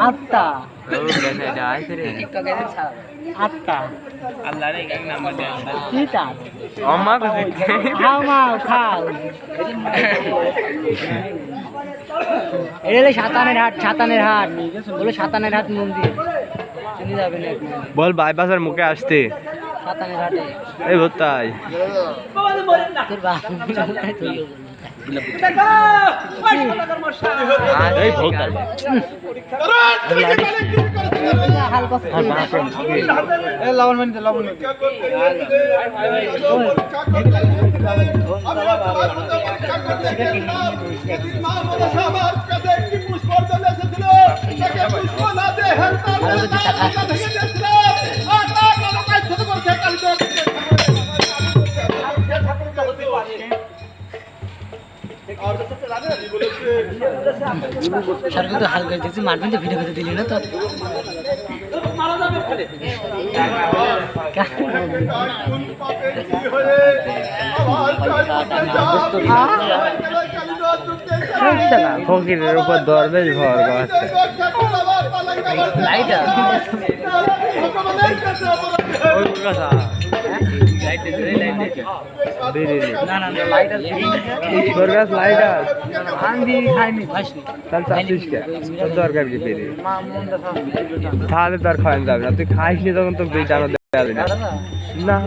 আত্মা আত্মা আল্লাহ রে এক নাম্বার দেন কি তা আম্মা কো খাও মাও খাও এলে সাতানের হাট বলে সাতানের হাট মন্দির চিনি যাবে না বল বাইপাসের মুখে আসতে সাতানের হাটে এই ভোতাই তোর বাপ তুই এই ভোতাই সরকার তো হাল করে দিচ্ছি মারবেন তো ভিডিও করে দিলি না তো ফকিরের উপর দরবেশ ভর আছে লাইটা ওই কথা তোর কাছে লাইট আছে তাহলে চাচ্ছিস কে তোর দরকার কি পেরে তাহলে তো আর খাওয়ান যাবে না তুই খাইস নি তখন তো জানো দেওয়া যাবে না না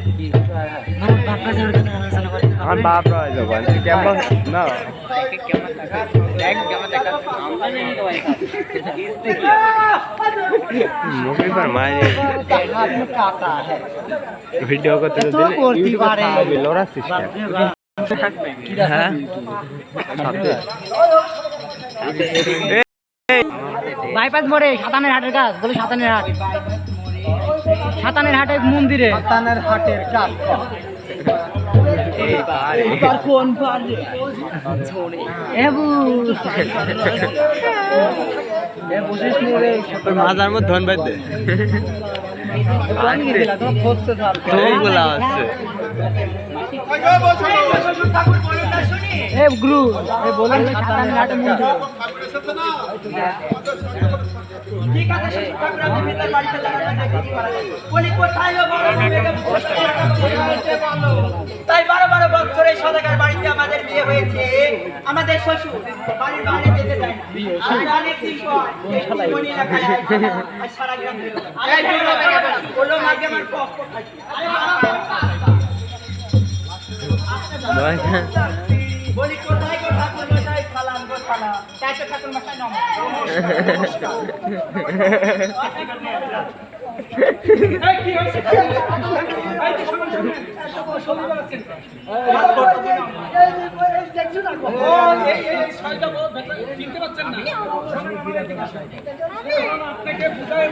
আমার বাপ রয় যখন তুই কেমন না মুখে पर मारे वीडियो को तो दिल लोरा सिस्टम हां বাইপাস মোড়ে সাতানের হাটের কাজ বলে সাতানের হাটের মন্দিরে সাতানের হাটের কাজ কোন পারে মাজার মধ্যে ধন বাদ দে গ্রু বলেন সাতানের হাটের মন্দিরে ঠিক আছে বাড়িতে তাই 12 বছরের সদাগর বাড়িতে আমাদের বিয়ে হয়েছে আমাদের শ্বশুর বাড়ির বাইরে যেতে দেয় না অনেক দিন পর মনি এলাকায় আর সারা গ্রাম বললো মাকে আমার পক্ষ বলি কোথায় গো ঠাকুর মশাই সালাম গো সালাম তাই তো ঠাকুর মশাই নমস্কার কি হইছে এই তো সবাই আছেন এই ছয়টা বহুত কিনতে পাচ্ছেন না আপনাকে বুঝাই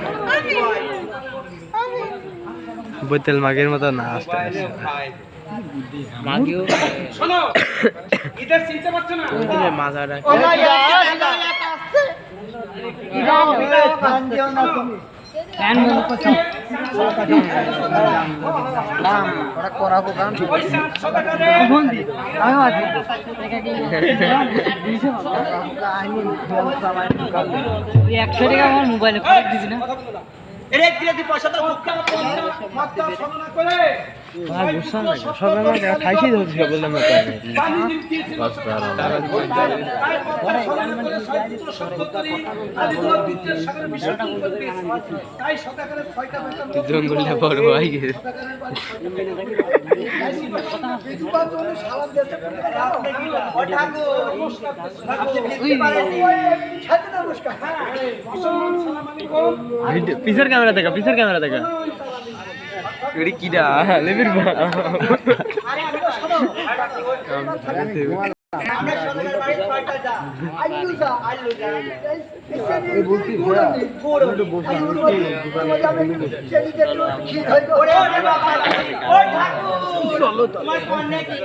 বোতল মাগের মতো না আসতে মাগিও শোনো ইদার চিনতে পারছো না ওদিকে মাজারা একশো টাকা আমার মোবাইলে খরচ দিবি না খাইছি বললাম জঙ্গলটা বড় হয়ে গেছে পিছার ক্যামেরা দেখা এডি কিডা লেবির বা আমরা সদাগর বাড়ির ছয়টা যা আইলু যা এই বলছি বড় বসে ওরে বাবা ও ঠাকুর চলো তোমার কন্যা কি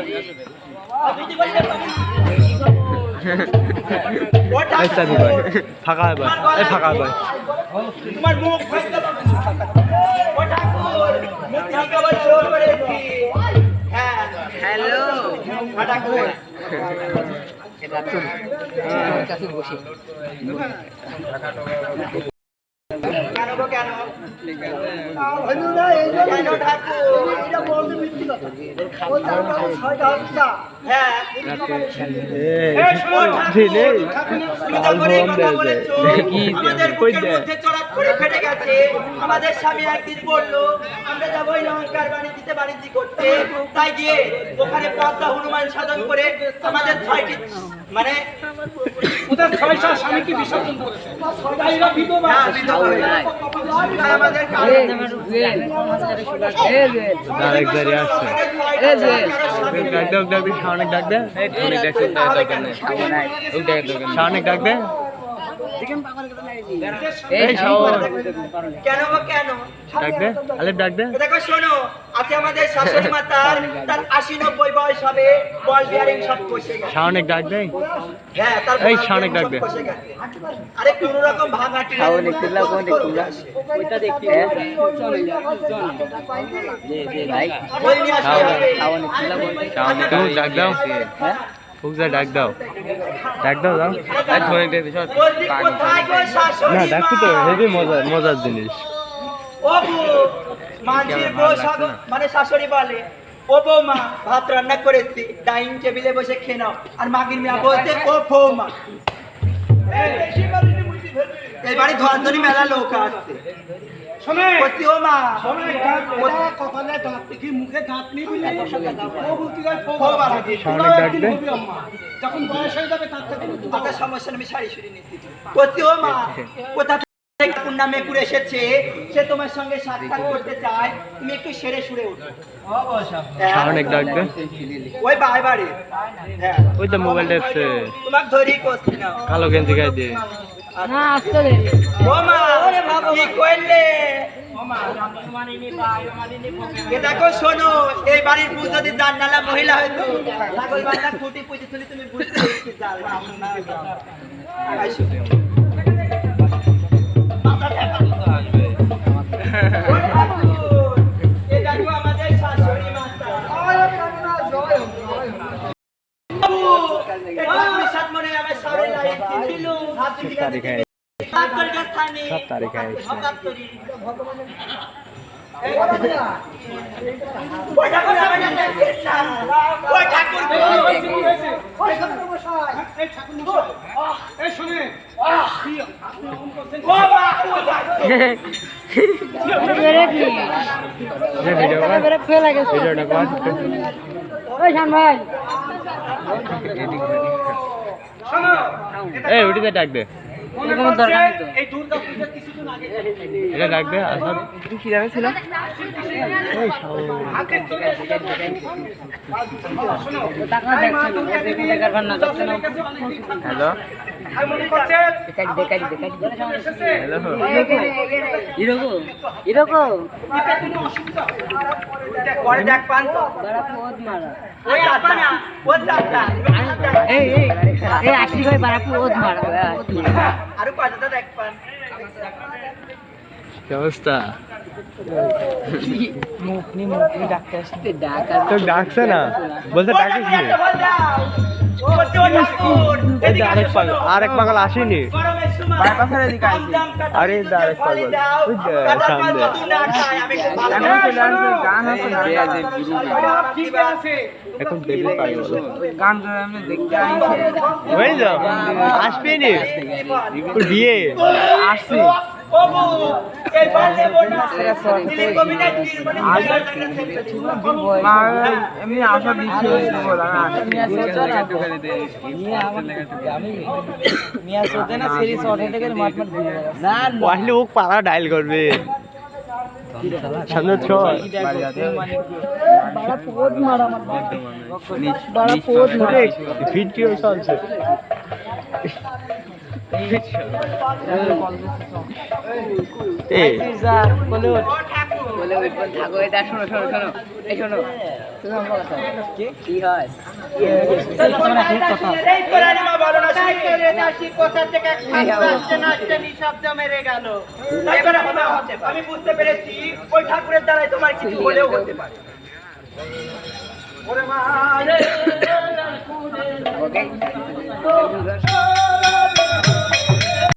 আপনি বলতে ফাঁকা ভাই ফাঁকা ভাই তোমার মুখ ফাঁকা ও ঠাকুর মুখ ফাঁকা বল জোর করেছি হ্যাঁ হ্যালো ঠাকুর কেন গো কেন? কেন ঠাকুর? হ্যাঁ এই শোনো, দিলে তুমি তো বলেই কথা বলেছো। আমাদের বুকের মধ্যে চড়াত করে ফেটে গেছে। আমাদের স্বামী একদিন বললো আমরা যাবো ওই লঙ্কার বাণিজ্যতে বাণিজ্য করতে, তাই গিয়ে ওখানে পদ্মা হনুমান সাধন করে আমাদের 6টি মানে ওদের 6টা স্বামীকে বিসর্জন করেছে। তাই এরা বিধবা। হ্যাঁ, বিধবা হয়ে গেছে। তাই আমাদের ডাইরেক্ট দাঁড়িয়ে আসছে ডাক দে ডাক দে শাওনিক ডাক দে শাওনিক ডাক দে এই শাওন কেন গো কেন? ডাক দে আলিফ ডাক দে দেখো শোনো, আজকে আমাদের শাশুড়ি মাতার তার 80-90 বয়স হবে, বল বিয়ারিং সব কষে গেছে। শাওনিক ডাক দে হ্যাঁ, তার এই বল শাওনিক ডাক সব দে। কষে গেছে। আরে কোন রকম ভাঙাটি ওইটা দেখি ওই নিয়ে আসতে হবে। শাওনিক ডাক দাও ফুকজা ডাক দাও দাও বলছি, কোথায় গো শাশুড়ি না ডাকছি তো মা? হেভি মজার জিনিস ও বউ, মাঝির বউ মানে শাশুড়ি বলে, ও বৌমা ভাত রান্না করেছি, ডাইনিং টেবিলে বসে খেয়ে নাও। আর মাগির মেয়া বলছে ও বৌমা। এই বাড়ি ধোয়ান্তরি মেলা লোক আসছে। শোনে, বলছি ও মা, শোনে, কপালে দাঁত কি মুখে দাঁত নেই বলে ও বলতে যায় বউ বাড়া দিয়ে। শাওনিক ডাক দে যখন বয়স হয়ে যাবে তার থেকে আপনার সমস্যা নেই, আমি শাড়ি শুড়ি নিচ্ছি। বলছি ও মা, কোথা থেকে কুন্ডা মেকুর এসেছে, সে তোমার সঙ্গে সাক্ষাৎ করতে চায়, তুমি একটু সেরে সুরে উঠো। শাওনিক ডাক দে ওই বাড়ি হ্যাঁ, ওই তো মোবাইল টেপছে তোমাকে ধরেই করছি না। কালো গেঞ্জি গায়ে দিয়ে ও মা, কি করলে? এ দেখো শোনো, এই বাড়ির বউ যদি জানালা মহিলা হয়তো ছাগল বাচ্চা খুঁটি পুঁজি তুলি তুমি বুঝতে পেরেছি। এ দেখো আমাদের শাশুড়ি মাতা। মনে আমার সাড়ে লাগিয়েছি ছিল হাত তারিখে সব তারিখে আসছে এই শোনে, ভিডিওটা কর শোনো, এই ওটিতে ডাক দে মনে করছে এই দুর্গা পূজার কিছুদিন আগে এটা ডাক দে আসাদ কি জানে ছিল হাতে চলে এসেছে। শোনো, হ্যালো আর মনে করছে হ্যালো এতে কোনো অসুবিধা হবে না। পরে দেখ পান তো ওই আসবা না ওর যাত্রা আরো পাঁচটা দেখ পান। কি অবস্থা তো ডাকছে না বলতে ডাকিস নি আরেক পাগল আসেনি আরে আরেক পাগল ওই যে সামনে ঠিক আছে, এখন বেবি পাগল হয়ে যাও আসবে নি ওর বিয়ে আসছি আমি আশা দিচ্ছি আসলে ও পাড়া ডাইল করবে সামনে ছয় ভিডিও চলছে আমি বুঝতে পেরেছি ওই ঠাকুরের দ্বারাই তোমার কিছু হলেও হতে পারে। ফুলের